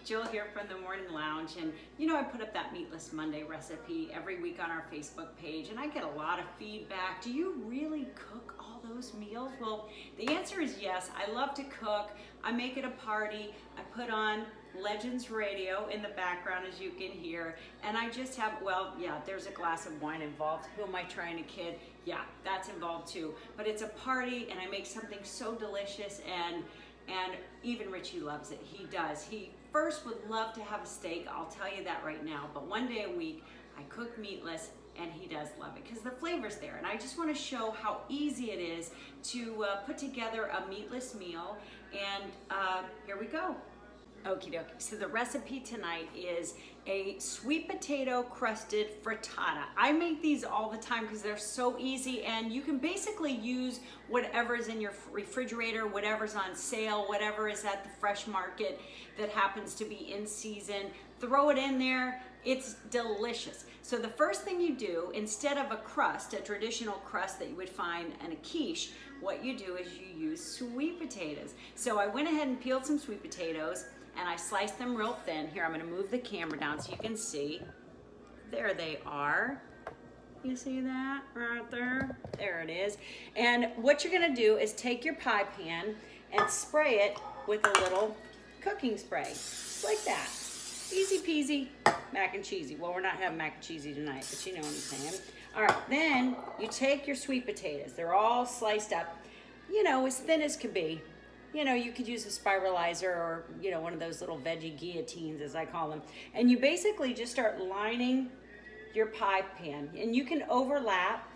Jill here from the Morning Lounge, and you know I put up that Meatless Monday recipe every week on our Facebook page, and I get a lot of feedback. Do you really cook all those meals? Well, the answer is yes. I love to cook. I make it a party. I put on Legends Radio in the background, as you can hear, and I just have, well, yeah, there's a glass of wine involved. Who am I trying to kid? Yeah, that's involved too. But it's a party, and I make something so delicious, and even Richie loves it. He does. He first would love to have a steak, I'll tell you that right now, but one day a week I cook meatless, and he does love it because the flavor's there. And I just want to show how easy it is to put together a meatless meal, and here we go. Okie dokie. So the recipe tonight is a sweet potato crusted frittata. I make these all the time because they're so easy, and you can basically use whatever is in your refrigerator, whatever's on sale, whatever is at the fresh market that happens to be in season. Throw it in there. It's delicious. So the first thing you do, instead of a crust, a traditional crust that you would find in a quiche, what you do is you use sweet potatoes. So I went ahead and peeled some sweet potatoes, and I sliced them real thin. Here, I'm gonna move the camera down so you can see. There they are. You see that right there? There it is. And what you're gonna do is take your pie pan and spray it with a little cooking spray, like that. Easy peasy, mac and cheesy. Well, we're not having mac and cheesy tonight, but you know what I'm saying. All right, then you take your sweet potatoes. They're all sliced up, you know, as thin as can be. You know, you could use a spiralizer or, you know, one of those little veggie guillotines, as I call them. And you basically just start lining your pie pan. And you can overlap.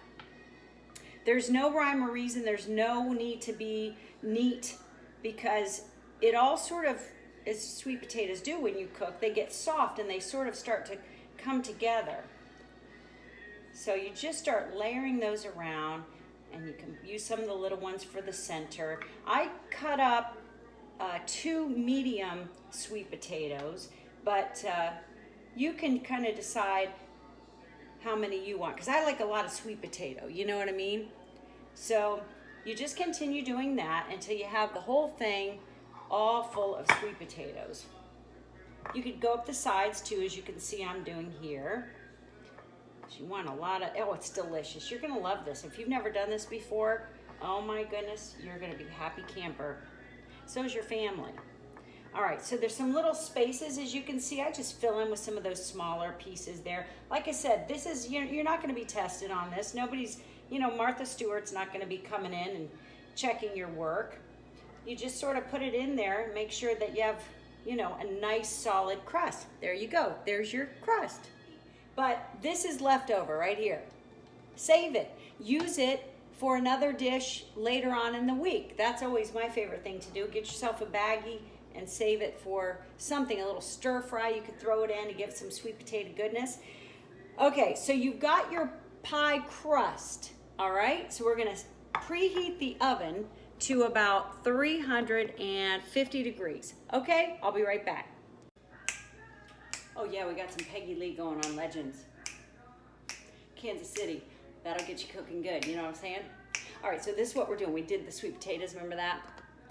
There's no rhyme or reason. There's no need to be neat, because it all sort of, as sweet potatoes do when you cook, they get soft and they sort of start to come together. So you just start layering those around. And you can use some of the little ones for the center. I cut up 2 medium sweet potatoes, but you can kind of decide how many you want, because I like a lot of sweet potato, you know what I mean? So you just continue doing that until you have the whole thing all full of sweet potatoes. You could go up the sides too, as you can see I'm doing here. You want a lot of, oh, it's delicious. You're gonna love this. If you've never done this before, oh my goodness, you're gonna be a happy camper. So is your family. All right, so there's some little spaces, as you can see. I just fill in with some of those smaller pieces there. Like I said, this is, you're not gonna be tested on this. Nobody's, you know, Martha Stewart's not gonna be coming in and checking your work. You just sort of put it in there and make sure that you have, you know, a nice solid crust. There you go, there's your crust. But this is leftover right here. Save it. Use it for another dish later on in the week. That's always my favorite thing to do. Get yourself a baggie and save it for something, a little stir fry. You could throw it in to give some sweet potato goodness. Okay, so you've got your pie crust, all right? So we're gonna preheat the oven to about 350 degrees. Okay, I'll be right back. Oh yeah, we got some Peggy Lee going on Legends. Kansas City, that'll get you cooking good, you know what I'm saying? All right, so this is what we're doing. We did the sweet potatoes, remember that?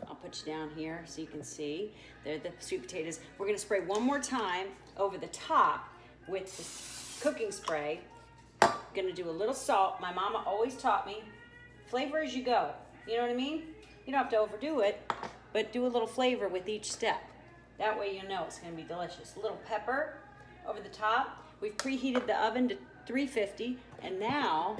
I'll put you down here so you can see. They're the sweet potatoes. We're gonna spray one more time over the top with the cooking spray. Gonna do a little salt. My mama always taught me, flavor as you go. You know what I mean? You don't have to overdo it, but do a little flavor with each step. That way you know it's gonna be delicious. A little pepper over the top. We've preheated the oven to 350, and now,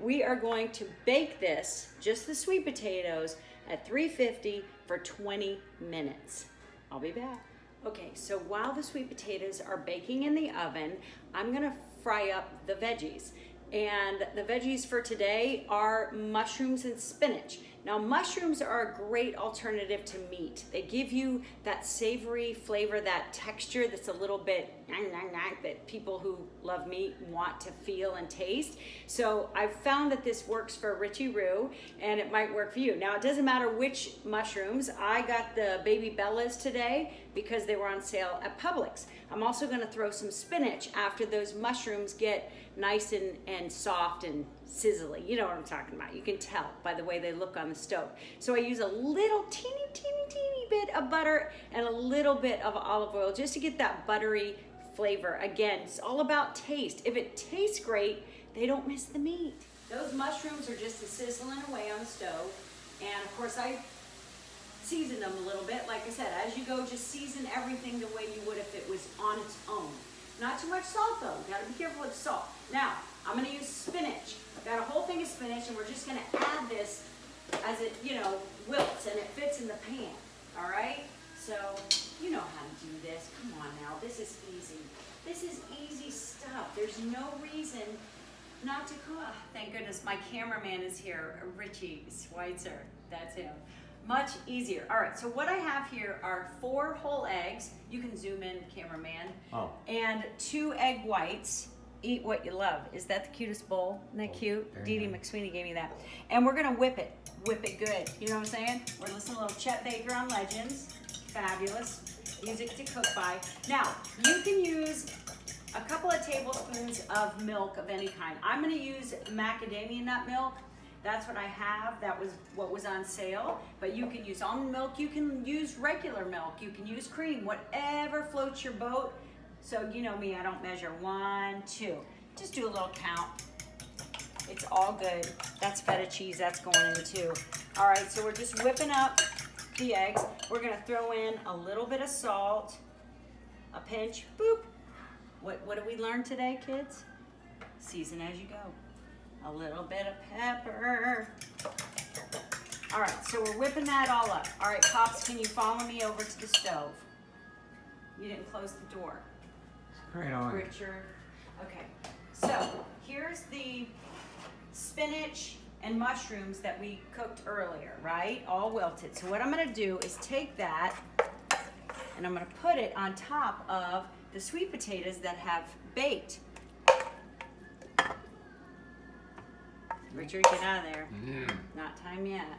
we are going to bake this, just the sweet potatoes, at 350 for 20 minutes. I'll be back. Okay, so while the sweet potatoes are baking in the oven, I'm gonna fry up the veggies. And the veggies for today are mushrooms and spinach. Now, mushrooms are a great alternative to meat. They give you that savory flavor, that texture that's a little bit that people who love meat want to feel and taste. So I've found that this works for Richie Roo, and it might work for you. Now, it doesn't matter which mushrooms. I got the baby bellas today because they were on sale at Publix. I'm also gonna throw some spinach after those mushrooms get nice and soft and sizzly. You know what I'm talking about. You can tell by the way they look on the stove. So I use a little teeny bit of butter and a little bit of olive oil just to get that buttery flavor. Again, it's all about taste. If it tastes great, they don't miss the meat. Those mushrooms are just sizzling away on the stove. And of course I season them a little bit. Like I said, as you go, just season everything the way you would if it was on its own. Not too much salt though. Gotta be careful with salt. Now, I'm gonna use spinach. I've got a whole thing of spinach, and we're just gonna add this as it, wilts and it fits in the pan. All right? So, you know how to do this. Come on now, this is easy. This is easy stuff. There's no reason not to cook. Thank goodness my cameraman is here, Richie Schweitzer. That's him. Much easier. All right, so what I have here are 4 whole eggs. You can zoom in, cameraman. Oh. And 2 egg whites. Eat what you love. Is that the cutest bowl? Isn't that cute? Dee Dee McSweeney gave me that. And we're gonna whip it. Whip it good. You know what I'm saying? We're listening to a little Chet Baker on Legends. Fabulous. Music to cook by. Now, you can use a couple of tablespoons of milk of any kind. I'm gonna use macadamia nut milk. That's what I have. That was what was on sale. But you can use almond milk. You can use regular milk. You can use cream. Whatever floats your boat. So you know me, I don't measure 1, 2. Just do a little count. It's all good. That's feta cheese. That's going in too. All right, so we're just whipping up the eggs. We're gonna throw in a little bit of salt, a pinch, boop. What did we learn today, kids? Season as you go. A little bit of pepper. All right, so we're whipping that all up. All right, Pops, can you follow me over to the stove? You didn't close the door. Right on. Richard. Okay, so here's the spinach and mushrooms that we cooked earlier, right? All wilted. So what I'm gonna do is take that and I'm gonna put it on top of the sweet potatoes that have baked. Richard, get out of there. Not time yet.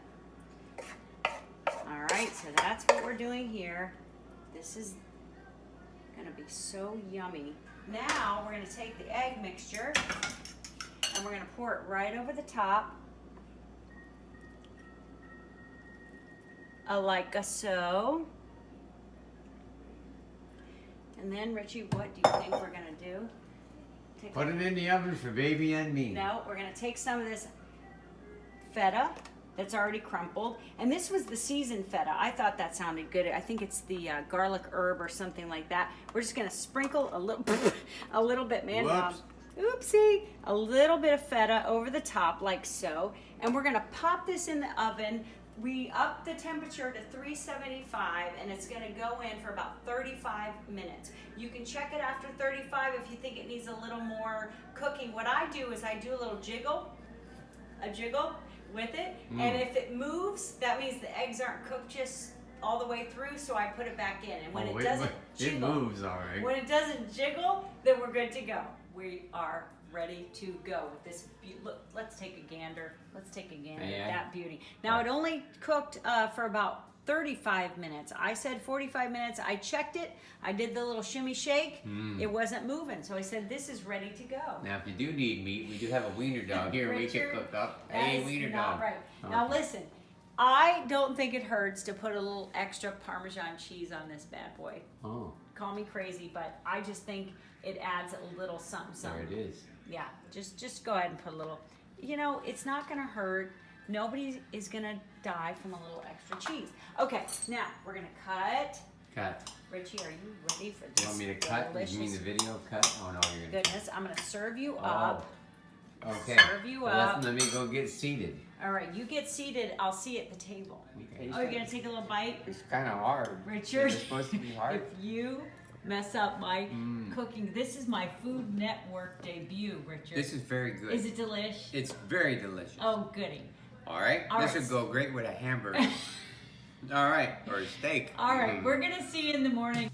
All right, so that's what we're doing here. This is gonna be so yummy. Now we're gonna take the egg mixture and we're gonna pour it right over the top. Like so. And then, Richie, what do you think we're gonna do? Put it in the oven for baby and me. No, we're gonna take some of this feta that's already crumpled. And this was the seasoned feta. I thought that sounded good. I think it's the garlic herb or something like that. We're just gonna sprinkle a little bit, man. Oopsie. A little bit of feta over the top like so. And we're gonna pop this in the oven. We up the temperature to 375 and it's gonna go in for about 35 minutes. You can check it after 35 if you think it needs a little more cooking. What I do is I do a little jiggle with it. And if it moves, that means the eggs aren't cooked just all the way through, so I put it back in. And when it doesn't jiggle, it moves all right. When it doesn't jiggle, then we're good to go. We are ready to go with this. Look, let's take a gander. Let's take a gander at that beauty. Now it only cooked for about 35 minutes. I said 45 minutes. I checked it. I did the little shimmy shake. It wasn't moving, so I said this is ready to go. Now, if you do need meat, we do have a wiener dog here. Richard, we can cook up. Hey, wiener dog. Right. Okay. Now listen, I don't think it hurts to put a little extra Parmesan cheese on this bad boy. Oh. Call me crazy, but I just think it adds a little something. There it is. Yeah, just go ahead and put a little. You know, it's not gonna hurt. Nobody is gonna die from a little extra cheese. Okay, now we're gonna cut. Cut. Richie, are you ready for this? You want me to cut? Delicious... You mean the video cut? Oh no, you're gonna. Goodness, I'm gonna serve you up. Okay. Serve you up. Let me go get seated. All right, you get seated. I'll see you at the table. Okay. Oh, you're gonna take a little bite? It's kind of hard. Richard, it's supposed to be hard. If you mess up my cooking, this is my Food Network debut, Richard. This is very good. Is it delish? It's very delicious. Oh, goody. All right. This would go great with a hamburger. All right, or a steak. All right, we're gonna see you in the morning.